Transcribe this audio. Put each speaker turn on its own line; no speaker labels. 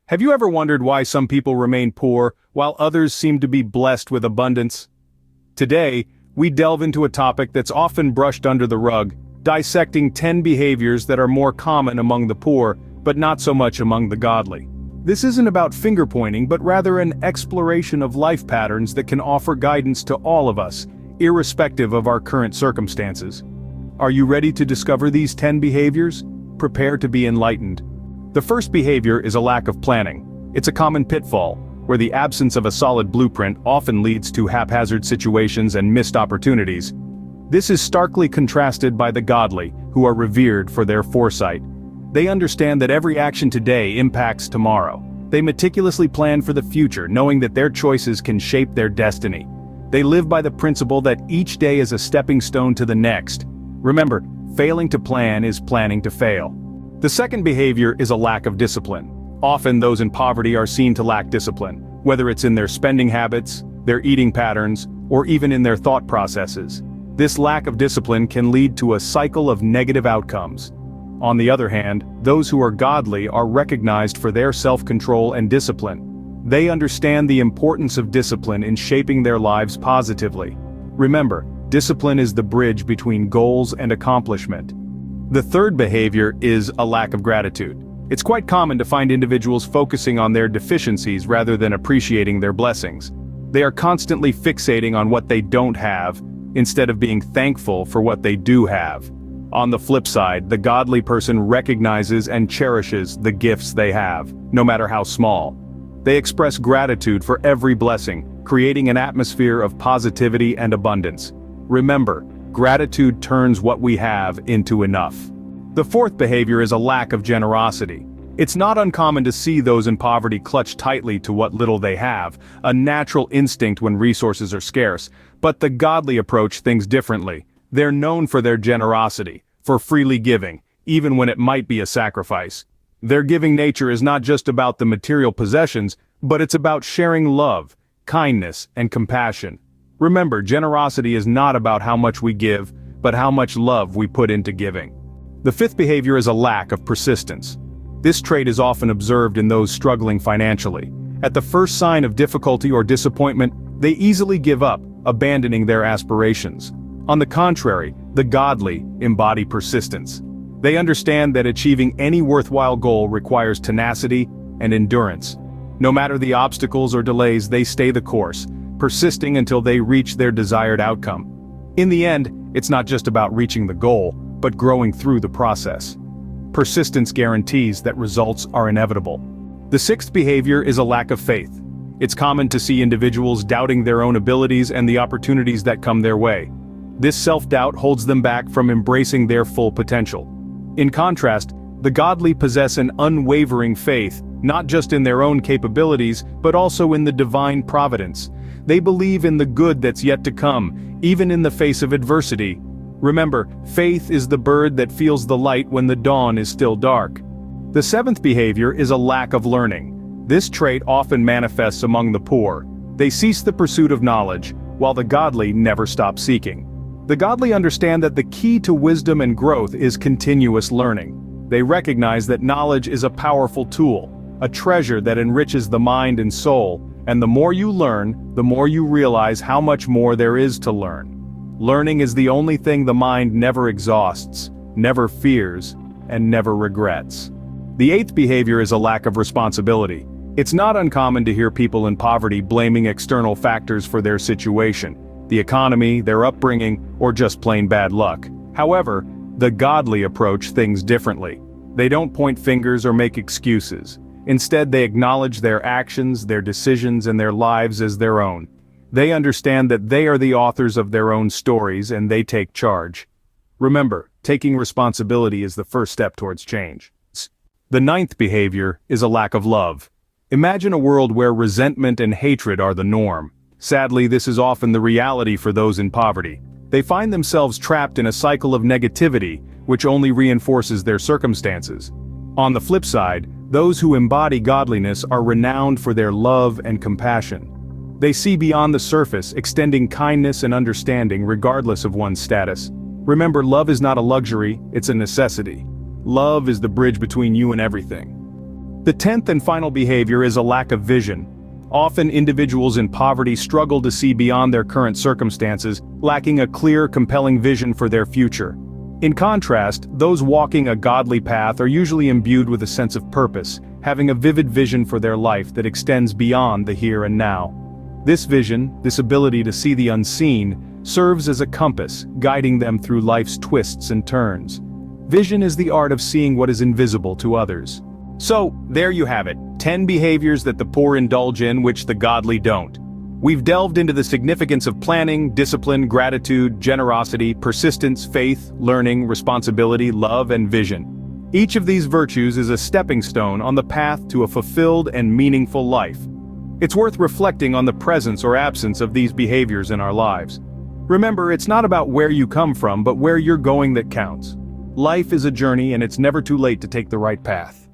Have you ever wondered why some people remain poor while others seem to be blessed with abundance? Today, we delve into a topic that's often brushed under the rug, dissecting 10 behaviors that are more common among the poor, but not so much among the godly. This isn't about finger-pointing, but rather an exploration of life patterns that can offer guidance to all of us, irrespective of our current circumstances. Are you ready to discover these 10 behaviors? Prepare to be enlightened. The first behavior is a lack of planning. It's a common pitfall, where the absence of a solid blueprint often leads to haphazard situations and missed opportunities. This is starkly contrasted by the godly, who are revered for their foresight. They understand that every action today impacts tomorrow. They meticulously plan for the future, knowing that their choices can shape their destiny. They live by the principle that each day is a stepping stone to the next. Remember, failing to plan is planning to fail. The second behavior is a lack of discipline. Often those in poverty are seen to lack discipline, whether it's in their spending habits, their eating patterns, or even in their thought processes. This lack of discipline can lead to a cycle of negative outcomes. On the other hand, those who are godly are recognized for their self-control and discipline. They understand the importance of discipline in shaping their lives positively. Remember, discipline is the bridge between goals and accomplishment. The third behavior is a lack of gratitude. It's quite common to find individuals focusing on their deficiencies rather than appreciating their blessings. They are constantly fixating on what they don't have, instead of being thankful for what they do have. On the flip side, the godly person recognizes and cherishes the gifts they have, no matter how small. They express gratitude for every blessing, creating an atmosphere of positivity and abundance. Remember, gratitude turns what we have into enough. The fourth behavior is a lack of generosity. It's not uncommon to see those in poverty clutch tightly to what little they have, a natural instinct when resources are scarce, but the godly approach things differently. They're known for their generosity, for freely giving, even when it might be a sacrifice. Their giving nature is not just about the material possessions, but it's about sharing love, kindness, and compassion. Remember, generosity is not about how much we give, but how much love we put into giving. The fifth behavior is a lack of persistence. This trait is often observed in those struggling financially. At the first sign of difficulty or disappointment, they easily give up, abandoning their aspirations. On the contrary, the godly embody persistence. They understand that achieving any worthwhile goal requires tenacity and endurance. No matter the obstacles or delays, they stay the course, persisting until they reach their desired outcome. In the end, it's not just about reaching the goal, but growing through the process. Persistence guarantees that results are inevitable. The sixth behavior is a lack of faith. It's common to see individuals doubting their own abilities and the opportunities that come their way. This self-doubt holds them back from embracing their full potential. In contrast, the godly possess an unwavering faith, not just in their own capabilities, but also in the divine providence. They believe in the good that's yet to come, even in the face of adversity. Remember, faith is the bird that feels the light when the dawn is still dark. The seventh behavior is a lack of learning. This trait often manifests among the poor. They cease the pursuit of knowledge, while the godly never stop seeking. The godly understand that the key to wisdom and growth is continuous learning. They recognize that knowledge is a powerful tool, a treasure that enriches the mind and soul, and the more you learn, the more you realize how much more there is to learn. Learning is the only thing the mind never exhausts, never fears, and never regrets. The eighth behavior is a lack of responsibility. It's not uncommon to hear people in poverty blaming external factors for their situation, the economy, their upbringing, or just plain bad luck. However, the godly approach things differently. They don't point fingers or make excuses. Instead, they acknowledge their actions, their decisions, and their lives as their own. They understand that they are the authors of their own stories and they take charge. Remember, taking responsibility is the first step towards change. The ninth behavior is a lack of love. Imagine a world where resentment and hatred are the norm. Sadly, this is often the reality for those in poverty. They find themselves trapped in a cycle of negativity, which only reinforces their circumstances. On the flip side, those who embody godliness are renowned for their love and compassion. They see beyond the surface, extending kindness and understanding regardless of one's status. Remember, love is not a luxury, it's a necessity. Love is the bridge between you and everything. The 10th and final behavior is a lack of vision. Often individuals in poverty struggle to see beyond their current circumstances, lacking a clear, compelling vision for their future. In contrast, those walking a godly path are usually imbued with a sense of purpose, having a vivid vision for their life that extends beyond the here and now. This vision, this ability to see the unseen, serves as a compass, guiding them through life's twists and turns. Vision is the art of seeing what is invisible to others. So, there you have it, 10 behaviors that the poor indulge in which the godly don't. We've delved into the significance of planning, discipline, gratitude, generosity, persistence, faith, learning, responsibility, love, and vision. Each of these virtues is a stepping stone on the path to a fulfilled and meaningful life. It's worth reflecting on the presence or absence of these behaviors in our lives. Remember, it's not about where you come from, but where you're going that counts. Life is a journey, and it's never too late to take the right path.